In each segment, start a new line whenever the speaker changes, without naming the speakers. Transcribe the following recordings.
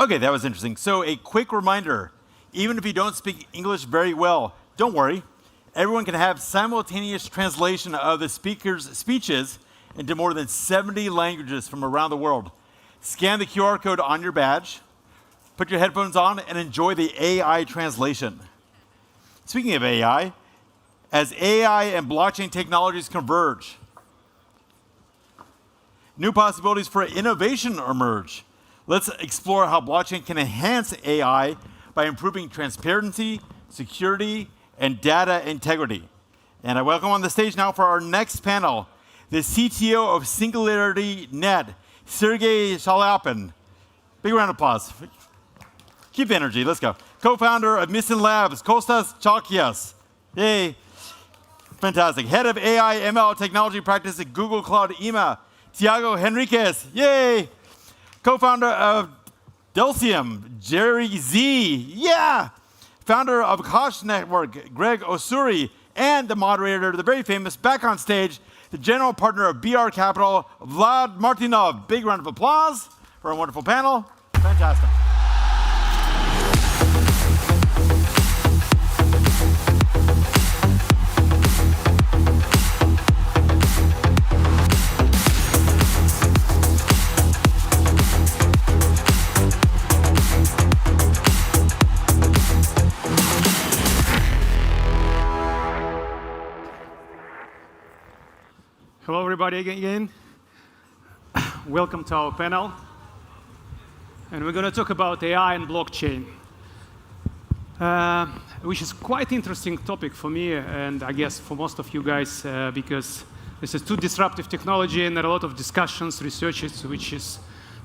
OK, that was interesting. So a quick reminder, even if you don't speak English very well, don't worry. Everyone can have simultaneous translation of the speaker's speeches into more than 70 languages from around the world. Scan the QR code on your badge, put your headphones on, and enjoy the AI translation. Speaking of AI, as AI and blockchain technologies converge, new possibilities for innovation emerge. Let's explore how blockchain can enhance AI by improving transparency, security, and data integrity. And I welcome on the stage now for our next panel, the CTO of Singularity Net, Sergey Shalyapin. Big round of applause. Keep the energy, let's go. Co-founder of Mission Labs, Kostas Chalkias. Yay. Fantastic. Head of AI ML technology practice at Google Cloud EMA, Tiago Henriquez. Yay. Co-founder of Delcium, Jerry Z. Yeah. Founder of Kosh Network, Greg Osuri. And the moderator, the very famous, back on stage, the general partner of BR Capital, Vlad Martinov. Big round of applause for a wonderful panel. Fantastic.
Hello, everybody, again. Welcome to our panel. And we're going to talk about AI and blockchain, which is quite interesting topic for me, and I guess for most of you guys, because this is too disruptive technology, and there are a lot of discussions, researches, which is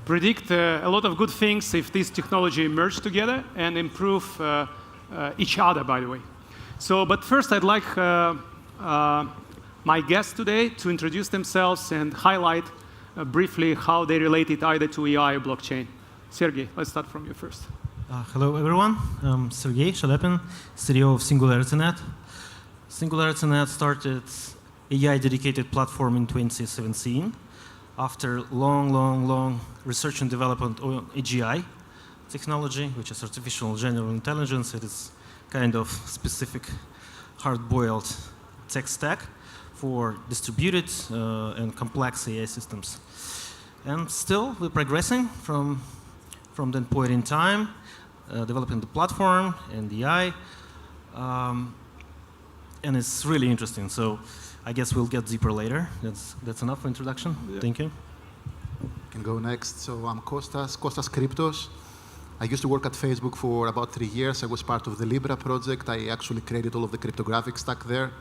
predict a lot of good things if this technology merge together and improve each other, by the way. So, but first, I'd like my guests today to introduce themselves and highlight briefly how they related either to AI or blockchain. Sergey, let's start from you first.
Hello, everyone. I'm Sergey Shalyapin, CTO of Singularity Net. Singularity Net started AI-dedicated platform in 2017 after long research and development on AGI technology, which is artificial general intelligence. It is kind of specific hard-boiled tech stack for distributed and complex AI systems. And still, we're progressing from that point in time, developing the platform and the AI. And it's really interesting. So I guess we'll get deeper later. That's enough for introduction. Yeah. Thank you.
Can go next. So I'm Kostas Cryptos. I used to work at Facebook for about 3 years. I was part of the Libra project. I actually created all of the cryptographic stack there.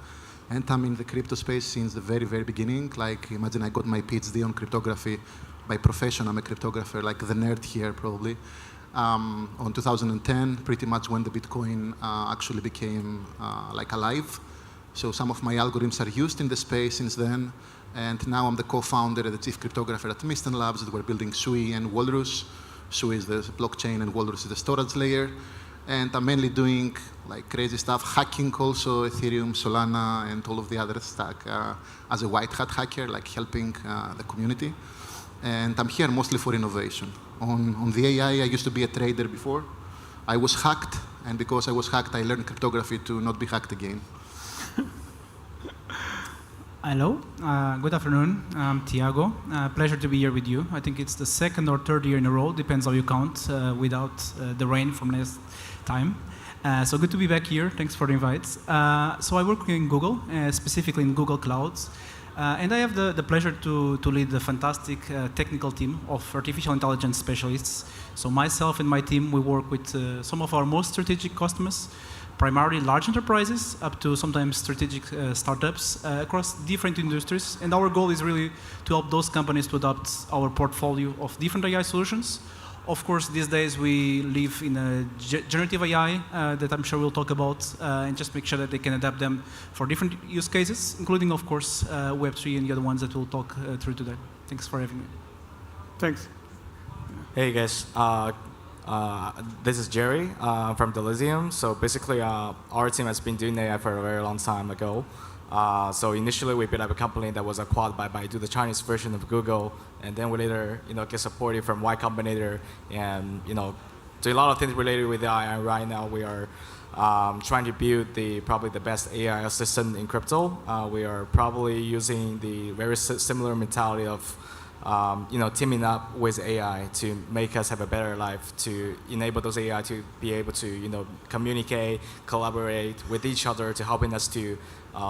And I'm in the crypto space since the very beginning. Like, imagine I got my PhD on cryptography by profession. I'm a cryptographer, like the nerd here, probably. On 2010, pretty much when the Bitcoin actually became like alive. So some of my algorithms are used in the space since then. And now I'm the co-founder and the chief cryptographer at Mission Labs that we're building Sui and Walrus. Sui is the blockchain and Walrus is the storage layer. And I'm mainly doing like crazy stuff, hacking also Ethereum, Solana, and all of the other stack as a white hat hacker, like helping the community. And I'm here mostly for innovation. On the AI, I used to be a trader before. I was hacked, and because I was hacked, I learned cryptography to not be hacked again.
Hello, good afternoon. I'm Tiago. Pleasure to be here with you. I think it's the second or third year in a row, depends how you count, without the rain from last time. So good to be back here. Thanks for the invite. So I work in Google, specifically in Google Clouds. And I have the pleasure to lead the fantastic technical team of artificial intelligence specialists. So myself and my team, we work with some of our most strategic customers, primarily large enterprises, up to sometimes strategic startups across different industries. And our goal is really to help those companies to adopt our portfolio of different AI solutions. Of course, these days we live in a generative AI that I'm sure we'll talk about, and just make sure that they can adapt them for different use cases, including, of course, Web3 and the other ones that we'll talk through today. Thanks for having me.
Thanks.
Hey, guys. This is Jerry from Decentralized. So basically, our team has been doing AI for a very long time ago. So initially we built up a company that was acquired by Baidu, the Chinese version of Google, and then we later get supported from Y Combinator, and do a lot of things related with AI. And right now we are trying to build probably the best AI assistant in crypto. We are probably using the very similar mentality of teaming up with AI to make us have a better life, to enable those AI to be able to communicate, collaborate with each other, to helping us to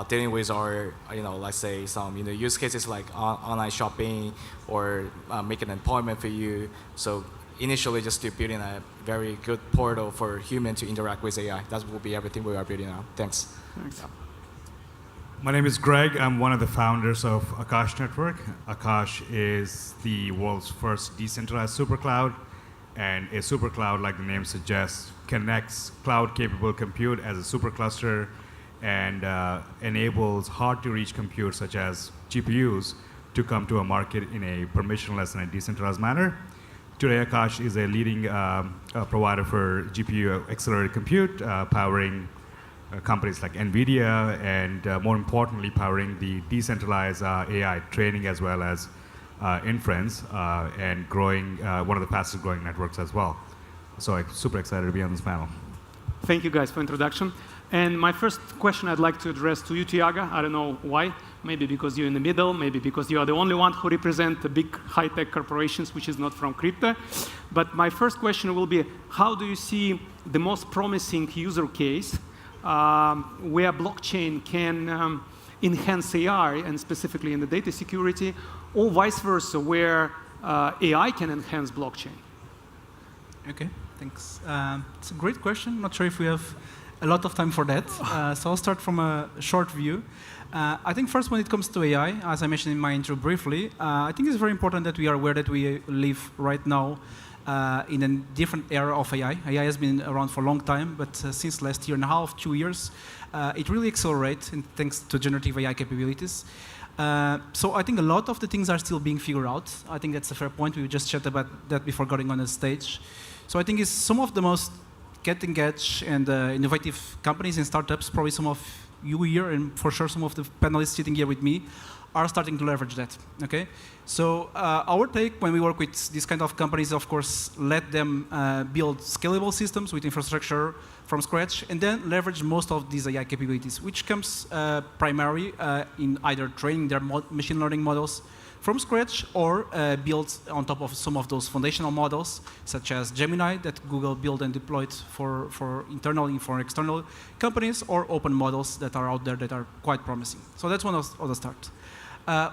dealing with our let's say some use cases like online shopping or making an appointment for you. So initially just to building a very good portal for human to interact with AI. That will be everything we are building now. Thanks.
Thanks.
My name is Greg. I'm one of the founders of Akash Network. Akash is the world's first decentralized supercloud, and a supercloud, like the name suggests, connects cloud-capable compute as a supercluster and enables hard-to-reach compute, such as GPUs, to come to a market in a permissionless and a decentralized manner. Today, Akash is a leading provider for GPU accelerated compute, powering companies like NVIDIA, and more importantly, powering the decentralized AI training as well as inference, and growing one of the fastest growing networks as well. So I'm super excited to be on this panel.
Thank you guys for introduction. And my first question I'd like to address to you, Tiago. I don't know why. Maybe because you're in the middle, maybe because you are the only one who represent the big high-tech corporations, which is not from crypto. But my first question will be, how do you see the most promising user case where blockchain can enhance AI, and specifically in the data security, or vice versa, where AI can enhance blockchain?
Okay, thanks. It's a great question. Not sure if we have a lot of time for that. So I'll start from a short view. I think first, when it comes to AI, as I mentioned in my intro briefly, I think it's very important that we are aware that we live right now in a different era of AI. AI has been around for a long time, but since last year and a half, 2 years, it really accelerates thanks to generative AI capabilities. So I think a lot of the things are still being figured out. I think that's a fair point. We just chatted about that before getting on the stage. So I think it's some of the most cutting-edge and innovative companies and startups, probably some of you here, and for sure some of the panelists sitting here with me, are starting to leverage that. Okay, so our take when we work with these kind of companies, of course, let them build scalable systems with infrastructure from scratch, and then leverage most of these AI capabilities, which comes primarily in either training their machine learning models from scratch, or built on top of some of those foundational models, such as Gemini, that Google built and deployed for internal and for external companies, or open models that are out there that are quite promising. So that's one of the start.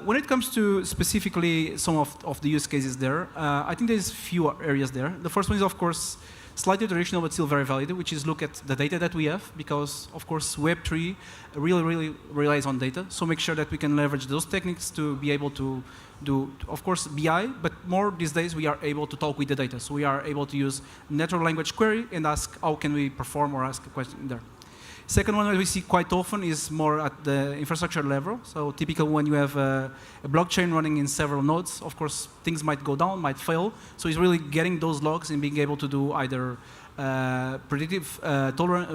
When it comes to specifically some of the use cases there, I think there's few areas there. The first one is, of course, slightly traditional but still very valid, which is look at the data that we have, because, of course, Web3 really relies on data. So make sure that we can leverage those techniques to be able to do, of course, BI, but more these days we are able to talk with the data. So we are able to use natural language query and ask how can we perform, or ask a question there. Second one that we see quite often is more at the infrastructure level. So typical when you have a blockchain running in several nodes, of course, things might go down, might fail. So it's really getting those logs and being able to do either predictive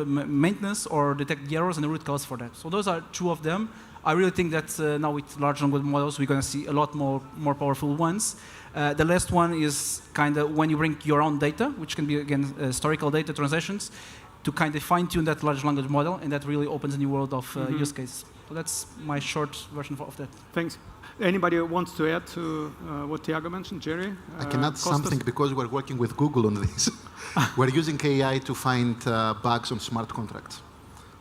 maintenance or detect the errors and the root cause for that. So those are two of them. I really think that now with large language models, we're going to see a lot more powerful ones. The last one is kind of when you bring your own data, which can be, again, historical data transactions, to kind of fine-tune that large language model, and that really opens a new world of use cases. So that's my short version of that.
Thanks. Anybody wants to add to what Tiago mentioned? Jerry?
I can add something, because we're working with Google on this. We're using AI to find bugs on smart contracts.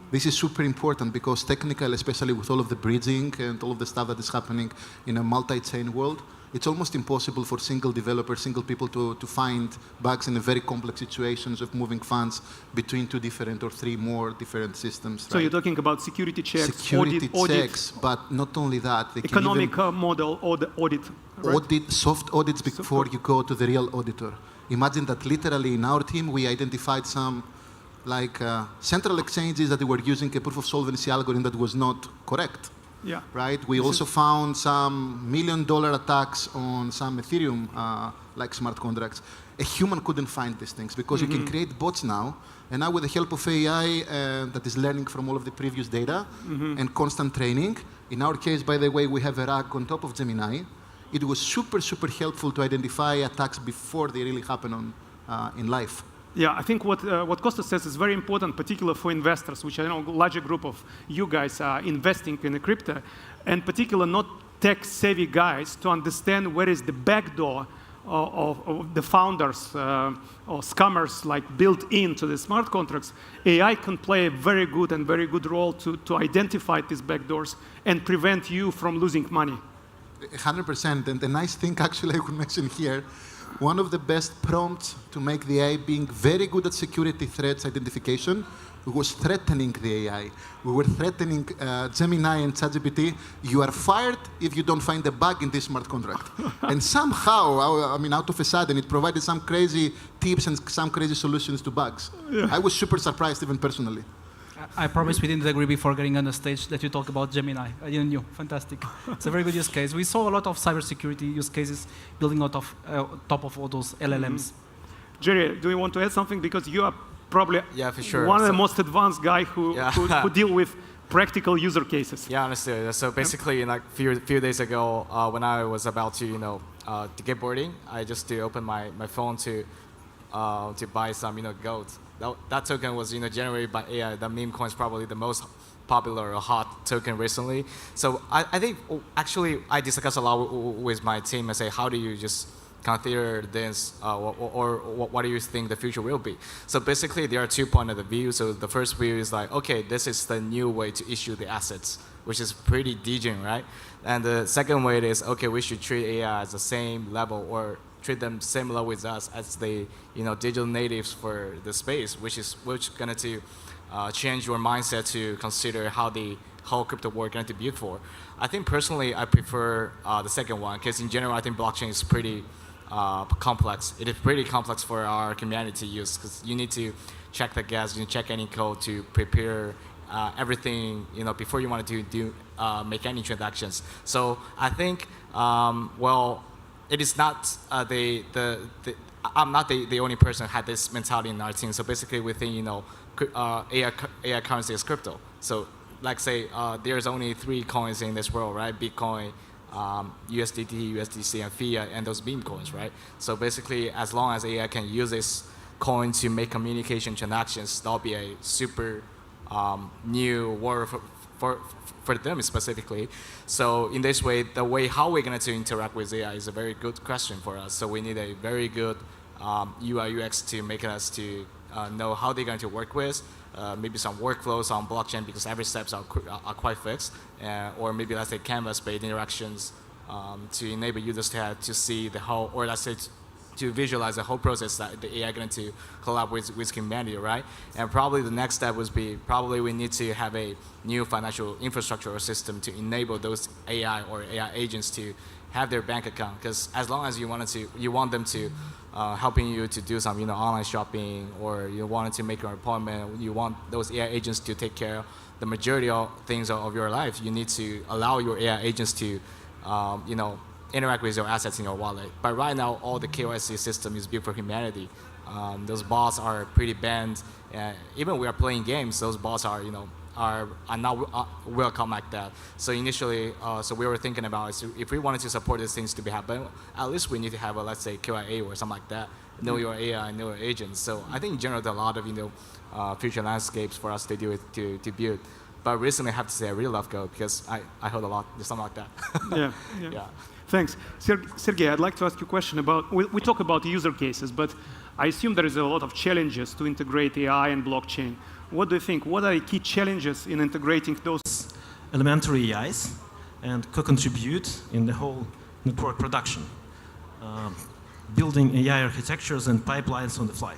This is super important because technical, especially with all of the bridging and all of the stuff that is happening in a multi-chain world, it's almost impossible for single developers, single people to find bugs in a very complex situations of moving funds between two different or three more different systems.
So right? You're talking about security checks,
security checks, but not only that. They
economic model audit. Right?
Soft audits before you go to the real auditor. Imagine that literally in our team, we identified some central exchanges that they were using a proof of solvency algorithm that was not correct.
Yeah.
Right? We also found some $1 million attacks on some Ethereum like smart contracts. A human couldn't find these things because you can create bots now. And now with the help of AI that is learning from all of the previous data and constant training, in our case, by the way, we have a RAG on top of Gemini. It was super, super helpful to identify attacks before they really happen in life.
Yeah, I think what Kostas says is very important, particularly for investors, which I know a larger group of you guys are investing in the crypto, and particularly not tech-savvy guys to understand where is the backdoor of the founders or scammers like built into the smart contracts. AI can play a very good role to identify these backdoors and prevent you from losing money.
100%. And the nice thing, actually, I could mention here, one of the best prompts to make the AI being very good at security threats identification was threatening the AI. We were threatening Gemini and ChatGPT, you are fired if you don't find a bug in this smart contract. And somehow, I mean, out of a sudden, it provided some crazy tips and some crazy solutions to bugs. Yeah. I was super surprised, even personally.
I promise we didn't agree before getting on the stage that you talk about Gemini. I didn't know. Fantastic. It's a very good use case. We saw a lot of cybersecurity use cases building out of top of all those LLMs.
Jerry, do you want to add something? Because you are probably
for sure.
one of the most advanced guy who deal with practical user cases.
Yeah, honestly. So basically, like few days ago, when I was about to, to get boarding, I just open my phone to buy some, gold. That token was, generated by AI. The meme coin is probably the most popular or hot token recently. So I think, actually, I discuss a lot with my team and say, how do you just consider this, or what do you think the future will be? So basically, there are 2 points of the view. So the first view is like, okay, this is the new way to issue the assets, which is pretty degen, right? And the second way is, okay, we should treat AI as the same level or treat them similar with us as the digital natives for the space, which going to change your mindset to consider how the whole crypto world going to be built for. I think personally I prefer the second one because in general I think blockchain is pretty complex. It is pretty complex for our community use because you need to check the gas, you check any code to prepare everything before you want to make any transactions. So I think it is not I'm not the only person who had this mentality in our team. So basically, we think AI currency is crypto. So like say there's only 3 coins in this world, right? Bitcoin, USDT, USDC, and fiat, and those meme coins, right? So basically, as long as AI can use this coin to make communication transactions, that'll be a super new world for them specifically. So in this way, the way how we're going to interact with AI is a very good question for us. So we need a very good UI UX to make us to know how they're going to work with, maybe some workflows on blockchain because every steps are quite fixed, or maybe let's say canvas-based interactions to enable users to see the whole, or let's say to visualize the whole process that the AI going to collaborate with humanity, right? And probably the next step would be we need to have a new financial infrastructure or system to enable those AI or AI agents to have their bank account. Because as long as you want them to helping you to do some online shopping, or you wanted to make an appointment, you want those AI agents to take care of the majority of things of your life. You need to allow your AI agents to interact with your assets in your wallet. But right now, all the KYC system is built for humanity. Those bots are pretty banned. Even we are playing games, those bots are not welcome like that. So initially, so we were thinking about if we wanted to support these things to be happening, at least we need to have a, let's say, QIA or something like that. Know your AI, know your agents. So I think in general, there are a lot of future landscapes for us to do to build. But recently, I have to say I really love Go because I heard a lot, something like that.
Yeah. Thanks. Sergey, I'd like to ask you a question about, we talk about user cases, but I assume there is a lot of challenges to integrate AI and blockchain. What do you think? What are the key challenges in integrating those
elementary AIs and co-contribute in the whole network production? Building AI architectures and pipelines on the fly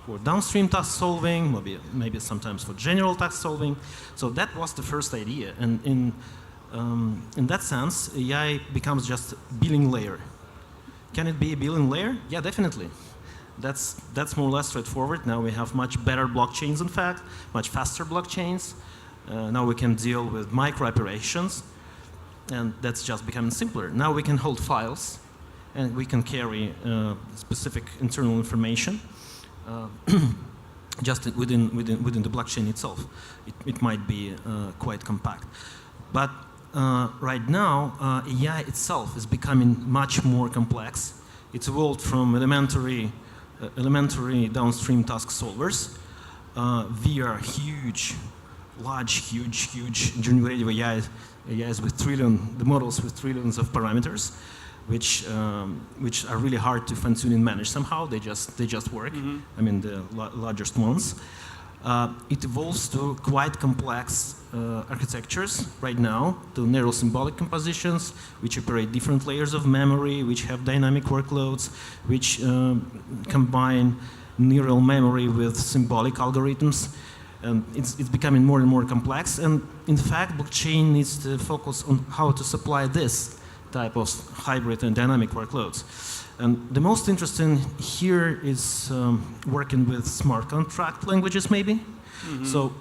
for downstream task solving, maybe sometimes for general task solving. So that was the first idea. And in that sense, AI becomes just a billing layer. Can it be a billing layer? Yeah, definitely. That's more or less straightforward. Now we have much better blockchains, in fact, much faster blockchains. Now we can deal with micro operations, and that's just becoming simpler. Now we can hold files, and we can carry specific internal information just within the blockchain itself. It might be quite compact. But right now, AI itself is becoming much more complex. It's evolved from elementary downstream task solvers via huge generative AIs with the models with trillions of parameters, which are really hard to fine-tune and manage somehow. They just work. I mean, the largest ones. It evolves to quite complex architectures right now, to narrow symbolic compositions, which operate different layers of memory, which have dynamic workloads, which combine neural memory with symbolic algorithms. And it's becoming more and more complex. And in fact, blockchain needs to focus on how to supply this type of hybrid and dynamic workloads. And the most interesting here is working with smart contract languages, maybe. So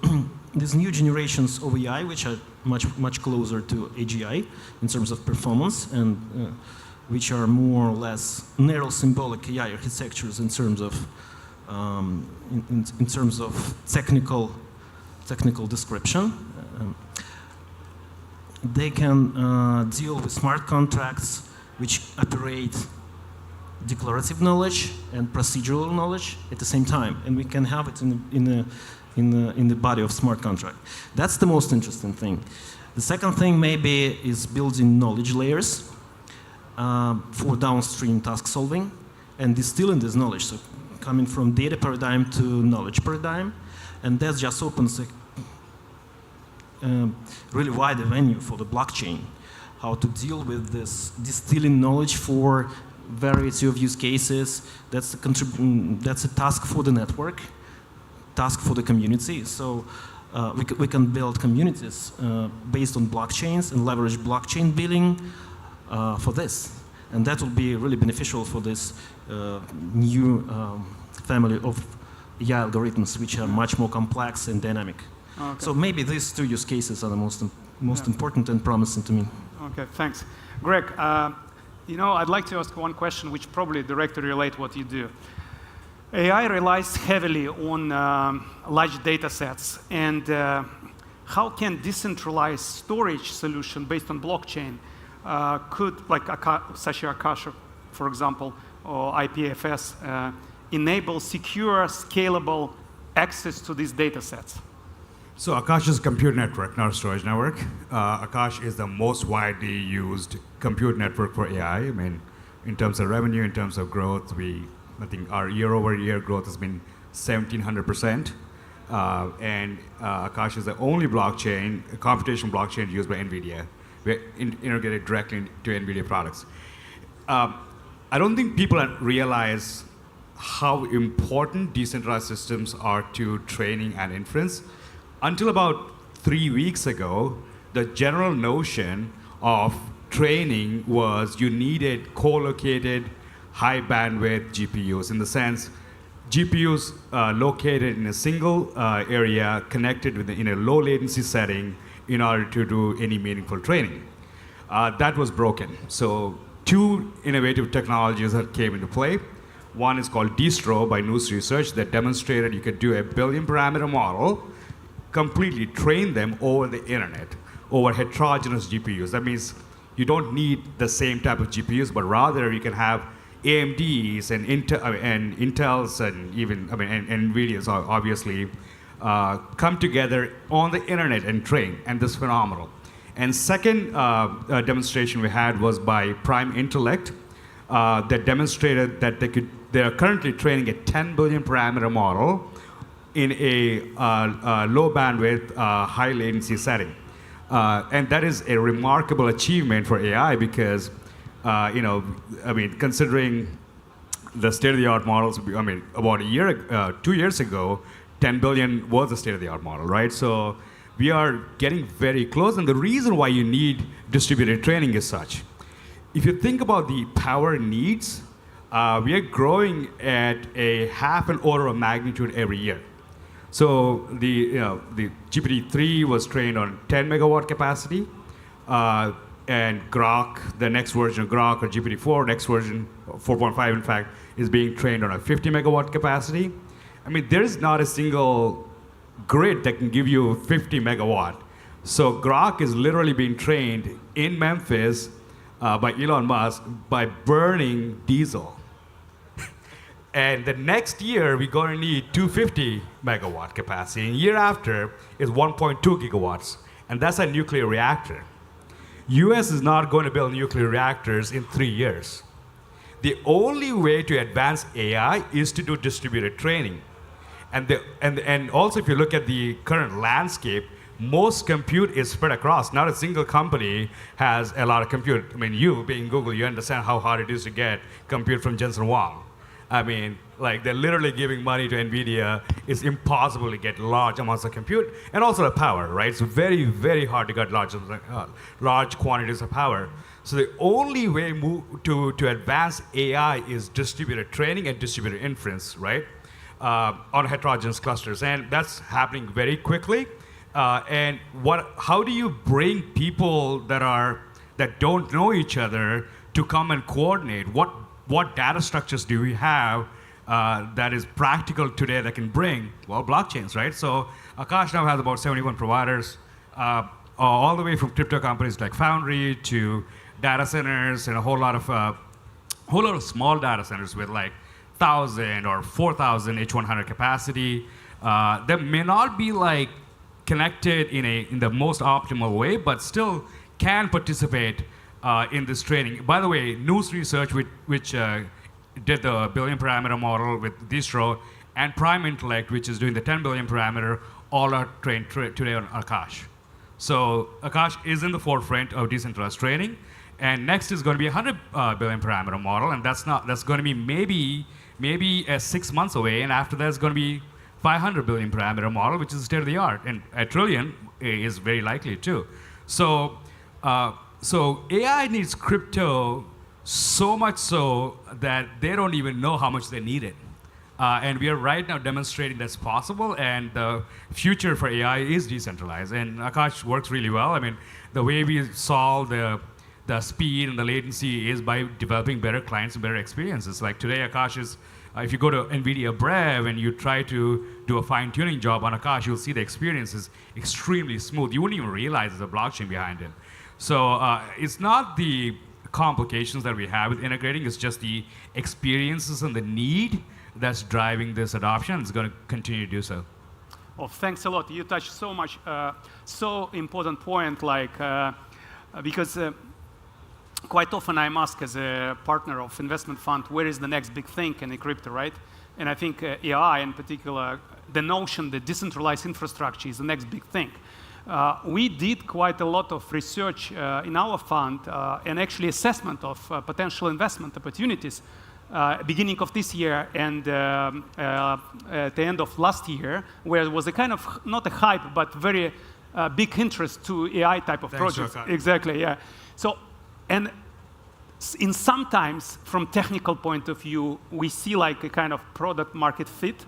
these new generations of AI, which are much closer to AGI in terms of performance, and which are more or less narrow symbolic AI architectures in terms of in terms of technical description. They can deal with smart contracts which operate declarative knowledge and procedural knowledge at the same time, and we can have it in the body of smart contract. That's the most interesting thing. The second thing maybe is building knowledge layers for downstream task solving and distilling this knowledge, so coming from data paradigm to knowledge paradigm, and that just opens a really wide avenue for the blockchain, how to deal with this distilling knowledge for variety of use cases. That's a task for the network, task for the community. So we can build communities based on blockchains and leverage blockchain billing for this. And that will be really beneficial for this new family of AI algorithms, which are much more complex and dynamic.
Okay.
So maybe these two use cases are the most important and promising to me.
Okay, thanks. Greg, I'd like to ask one question which probably directly relates what you do. AI relies heavily on large data sets, and how can decentralized storage solution based on blockchain such as Akash, for example, or IPFS, enable secure, scalable access to these data sets?
So Akash is a compute network, not a storage network. Akash is the most widely used compute network for AI. I mean, in terms of revenue, in terms of growth, I think our year-over-year growth has been 1,700%. And Akash is the only blockchain, a computational blockchain used by NVIDIA. We're integrated directly into NVIDIA products. I don't think people realize how important decentralized systems are to training and inference. Until about 3 weeks ago, the general notion of training was you needed co-located high bandwidth GPUs, in the sense GPUs located in a single area connected in a low latency setting in order to do any meaningful training. That was broken. So two innovative technologies that came into play. One is called Distro by News Research that demonstrated you could do a billion parameter model, completely train them over the internet, over heterogeneous GPUs. That means you don't need the same type of GPUs, but rather you can have AMDs and Intels and even and NVIDIAs obviously come together on the internet and train, and this is phenomenal. And second demonstration we had was by Prime Intellect that demonstrated that they are currently training a 10 billion parameter model in a low bandwidth, high latency setting. And that is a remarkable achievement for AI because, considering the state-of-the-art models, about 2 years ago, 10 billion was the state-of-the-art model, right? So we are getting very close, and the reason why you need distributed training is such. If you think about the power needs, we are growing at a half an order of magnitude every year. So the GPT-3 was trained on 10 megawatt capacity, and Grok, the next version of Grok, or GPT-4, next version, 4.5 in fact, is being trained on a 50 megawatt capacity. I mean, there is not a single grid that can give you 50 megawatt. So Grok is literally being trained in Memphis by Elon Musk by burning diesel. And the next year, we're going to need 250 megawatt capacity. And year after is 1.2 gigawatts. And that's a nuclear reactor. US is not going to build nuclear reactors in 3 years. The only way to advance AI is to do distributed training. And also, if you look at the current landscape, most compute is spread across. Not a single company has a lot of compute. I mean, you, being Google, you understand how hard it is to get compute from Jensen Huang. I mean, like, they're literally giving money to NVIDIA. It's impossible to get large amounts of compute, and also the power, right? It's very, very hard to get large quantities of power. So the only way to advance AI is distributed training and distributed inference, right? On heterogeneous clusters, and that's happening very quickly. And how do you bring people that don't know each other to come and coordinate? What data structures do we have that is practical today that can bring? Well, blockchains, right? So Akash now has about 71 providers, all the way from crypto companies like Foundry to data centers, and a whole lot of small data centers with like 1,000 or 4,000 H100 capacity. That may not be like connected in the most optimal way, but still can participate in this training. By the way, News Research, which did the billion parameter model with Distro, and Prime Intellect, which is doing the 10 billion parameter, all are trained today on Akash. So Akash is in the forefront of decentralized training, and next is going to be a 100 billion parameter model, and that's going to be maybe 6 months away, and after that it's going to be 500 billion parameter model, which is state of the art, and a trillion is very likely too. So AI needs crypto so much so that they don't even know how much they need it. And we are right now demonstrating that's possible, and the future for AI is decentralized. And Akash works really well. I mean, the way we solve the speed and the latency is by developing better clients and better experiences. Like today, Akash is, if you go to NVIDIA Brev and you try to do a fine-tuning job on Akash, you'll see the experience is extremely smooth. You wouldn't even realize there's a blockchain behind it. So it's not the complications that we have with integrating, it's just the experiences and the need that's driving this adoption. It's going to continue to do so.
Well, thanks a lot. You touched so much, so important point, like, because quite often I'm asked as a partner of investment fund, where is the next big thing in crypto, right? And I think AI in particular, the notion that decentralized infrastructure is the next big thing. We did quite a lot of research in our fund and actually assessment of potential investment opportunities beginning of this year and at the end of last year, where it was a kind of, not a hype, but very big interest to AI type of projects. Exactly, yeah. So, and in sometimes, from technical point of view, we see like a kind of product market fit.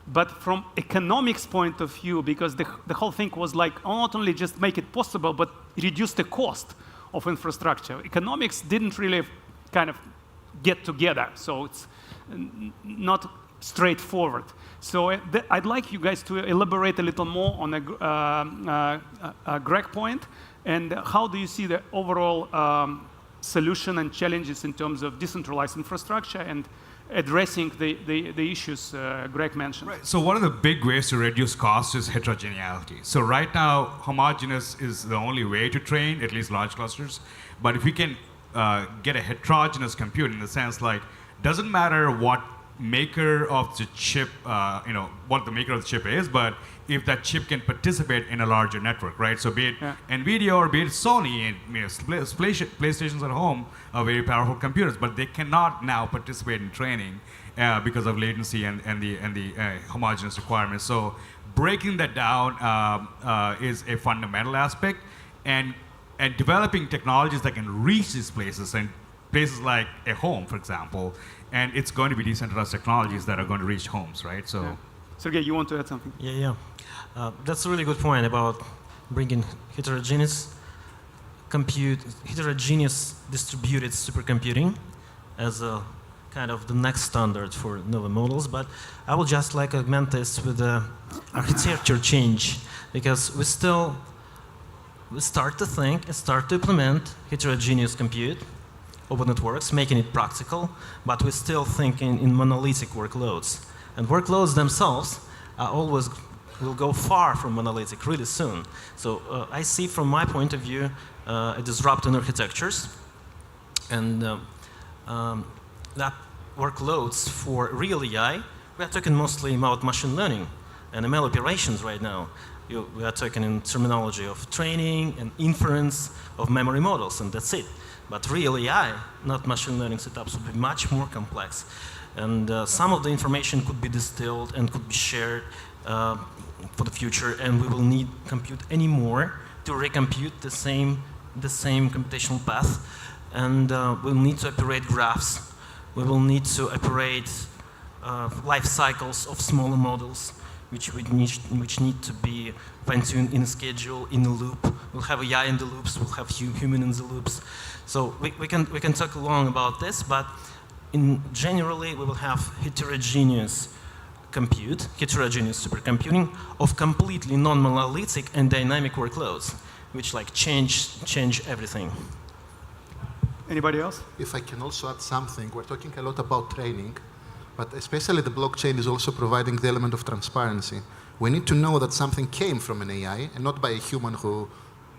But from economics point of view, because the whole thing was like not only just make it possible, but reduce the cost of infrastructure. Economics didn't really kind of get together, so it's not straightforward. So I'd like you guys to elaborate a little more on a Greg point, and how do you see the overall solution and challenges in terms of decentralized infrastructure and addressing the issues Greg mentioned.
Right. So one of the big ways to reduce cost is heterogeneity. So right now, homogeneous is the only way to train, at least large clusters. But if we can get a heterogeneous compute, in the sense like, doesn't matter what maker of the chip, what the maker of the chip is, but if that chip can participate in a larger network, right? So be it NVIDIA or be it Sony, and PlayStations at home are very powerful computers, but they cannot now participate in training because of latency and the homogeneous requirements. So breaking that down is a fundamental aspect, and developing technologies that can reach these places, and places like a home, for example, and it's going to be decentralized technologies that are going to reach homes, right? So.
Sergey, you want to add something?
Yeah. That's a really good point about bringing heterogeneous distributed supercomputing as a kind of the next standard for novel models. But I would just like to augment this with the architecture change, because we start to think and start to implement heterogeneous compute, open networks, making it practical, but we're still thinking in monolithic workloads. And workloads themselves always will go far from monolithic really soon. So I see from my point of view a disrupt in architectures, and that workloads for real AI, we are talking mostly about machine learning and ML operations right now. We are talking in terminology of training and inference of memory models, and that's it. But real AI, not machine learning setups, would be much more complex. And some of the information could be distilled and could be shared for the future, and we will need compute anymore to recompute the same computational path. And we'll need to operate graphs. We will need to operate life cycles of smaller models, which need to be fine-tuned in a schedule, in a loop. We'll have AI in the loops. We'll have human in the loops. So we can talk long about this, but generally we will have heterogeneous supercomputing of completely non-monolithic and dynamic workloads, which like change everything.
Anybody else?
If I can also add something, we're talking a lot about training, but especially the blockchain is also providing the element of transparency. We need to know that something came from an AI and not by a human who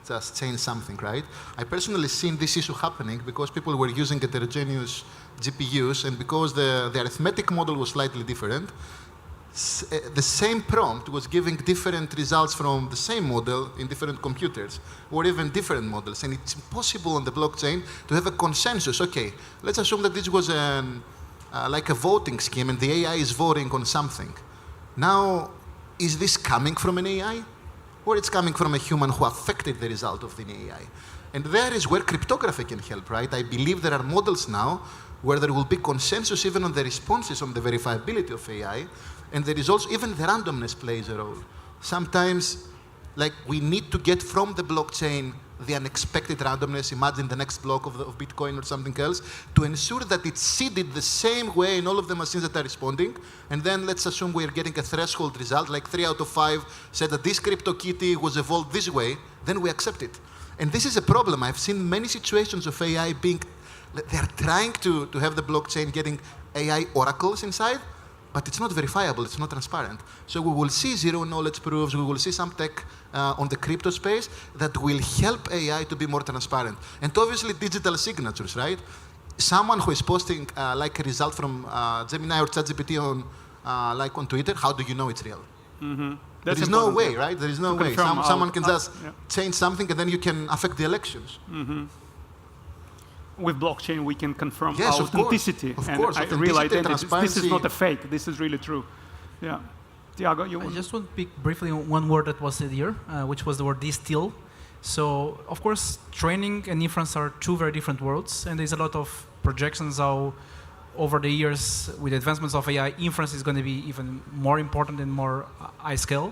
just changed something, right? I personally seen this issue happening because people were using heterogeneous GPUs, and because the arithmetic model was slightly different, the same prompt was giving different results from the same model in different computers, or even different models. And it's impossible on the blockchain to have a consensus. Okay, let's assume that this was like a voting scheme and the AI is voting on something. Now, is this coming from an AI? Or it's coming from a human who affected the result of the AI? And there is where cryptography can help, right? I believe there are models now where there will be consensus even on the responses, on the verifiability of AI, and there is also, even the randomness plays a role. Sometimes, like, we need to get from the blockchain the unexpected randomness, imagine the next block of Bitcoin or something else, to ensure that it's seeded the same way in all of the machines that are responding, and then let's assume we're getting a threshold result, like 3 out of 5 said that this CryptoKitty was evolved this way, then we accept it. And this is a problem. I've seen many situations of AI being, they're trying to have the blockchain getting AI oracles inside, but it's not verifiable, it's not transparent. So we will see zero knowledge proofs, we will see some tech on the crypto space that will help AI to be more transparent. And obviously digital signatures, right? Someone who is posting like a result from Gemini or ChatGPT on Twitter, how do you know it's real?
Mm-hmm.
There is no way, right? There is no way. Someone can just change something and then you can affect the elections.
Mm-hmm. With blockchain, we can confirm
yes,
authenticity.
Of course.
And real identity. This is not a fake. This is really true. Yeah. Tiago, you want?
I just want to speak briefly on one word that was said here, which was the word distill. So, of course, training and inference are two very different worlds, and there's a lot of projections how over the years, with advancements of AI, inference is going to be even more important and more high scale.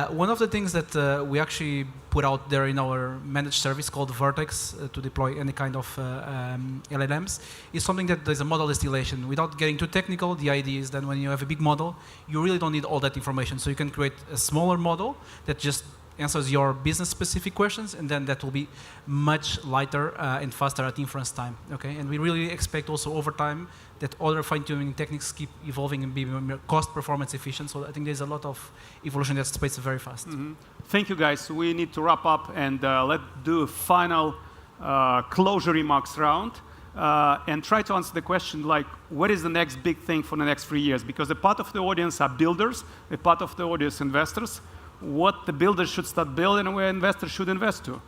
One of the things that we actually put out there in our managed service called Vertex to deploy any kind of LLMs is something that there's a model distillation. Without getting too technical, the idea is that when you have a big model, you really don't need all that information. So you can create a smaller model that just answers your business-specific questions, and then that will be much lighter and faster at inference time. Okay, and we really expect also over time that other fine-tuning techniques keep evolving and be more cost performance efficient. So I think there's a lot of evolution in that space very fast.
Mm-hmm. Thank you, guys. We need to wrap up, and let's do a final closure remarks round and try to answer the question like, what is the next big thing for the next 3 years? Because a part of the audience are builders, a part of the audience investors. What the builders should start building and where investors should invest to.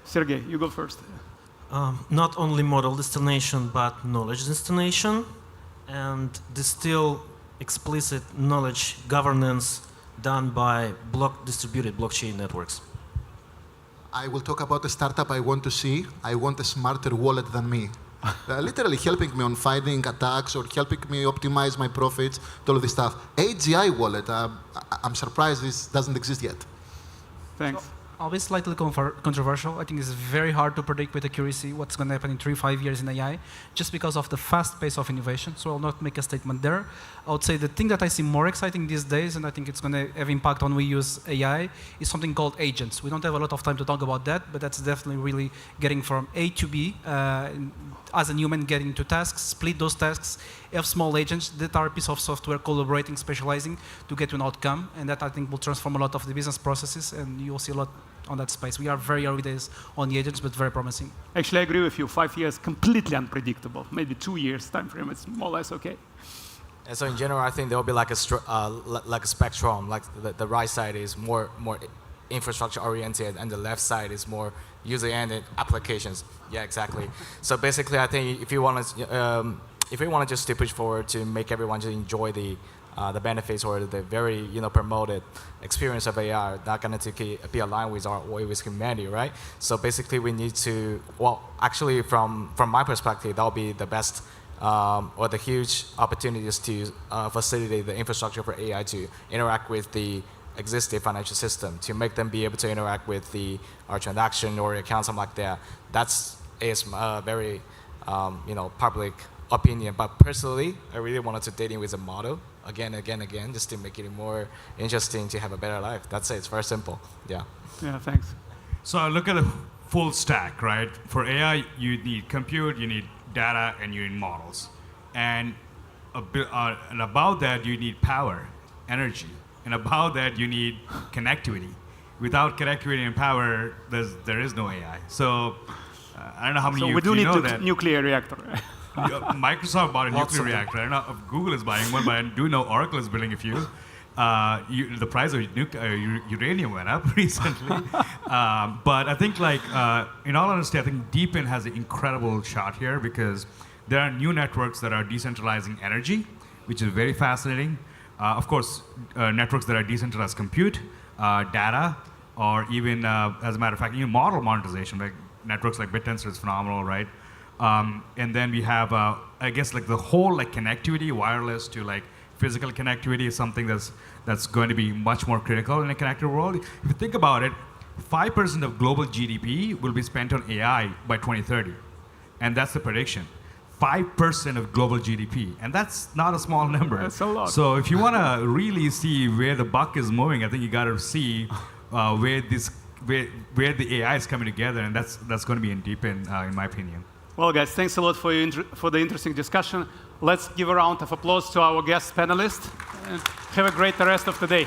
Sergey, you go first.
Not only model destination, but knowledge destination, and distill explicit knowledge governance done by distributed blockchain networks.
I will talk about a startup I want to see. I want a smarter wallet than me. literally helping me on finding attacks or helping me optimize my profits, all of this stuff. AGI wallet, I'm surprised this doesn't exist yet.
Thanks.
I'll be slightly controversial. I think it's very hard to predict with accuracy what's going to happen in 3-5 years in AI, just because of the fast pace of innovation. So I'll not make a statement there. I would say the thing that I see more exciting these days, and I think it's going to have impact when we use AI, is something called agents. We don't have a lot of time to talk about that, but that's definitely really getting from A to B, as a human getting to tasks, split those tasks, have small agents that are a piece of software collaborating, specializing to get to an outcome, and that I think will transform a lot of the business processes, and you'll see a lot on that space. We are very early days on the agents, but very promising.
Actually, I agree with you. 5 years, completely unpredictable. Maybe 2 years time frame, it's more or less okay.
And so in general, I think there will be like a spectrum. Like the right side is more infrastructure oriented, and the left side is more user-oriented applications. Yeah, exactly. So basically, I think if you want to just to push forward to make everyone just enjoy the benefits or the very promoted experience of AI, not going to be aligned with our way with humanity, right? So basically, we need to actually from my perspective, that will be the best. Or the huge opportunities to facilitate the infrastructure for AI to interact with the existing financial system, to make them be able to interact with our transaction or account, something like that. That's very public opinion. But personally, I really wanted to date in with a model again, just to make it more interesting to have a better life. That's it. It's very simple. Yeah.
Yeah, thanks.
So look at the full stack, right? For AI, you need compute, you need data, and you need models. And above that, you need power, energy. And above that, you need connectivity. Without connectivity and power, there is no AI. So I don't know how many
so we do need
that.
Nuclear reactor.
Microsoft bought a nuclear reactor. I don't know if Google is buying one, but I do know Oracle is building a few. The price of uranium went up recently. But I think, in all honesty, I think DeepIn has an incredible shot here because there are new networks that are decentralizing energy, which is very fascinating. Of course, networks that are decentralized compute, data, or even, as a matter of fact, even model monetization. Like networks like BitTensor is phenomenal, right? And then we have, I guess, the whole connectivity, wireless to physical connectivity is something that's going to be much more critical in a connected world. If you think about it, 5% of global GDP will be spent on AI by 2030. And that's the prediction. 5% of global GDP. And that's not a small number.
That's a lot.
So if you want to really see where the buck is moving, I think you got to see where the AI is coming together. And that's going to be in DeepIn, in my opinion.
Well, guys, thanks a lot for the interesting discussion. Let's give a round of applause to our guest panelists. And have a great rest of the day.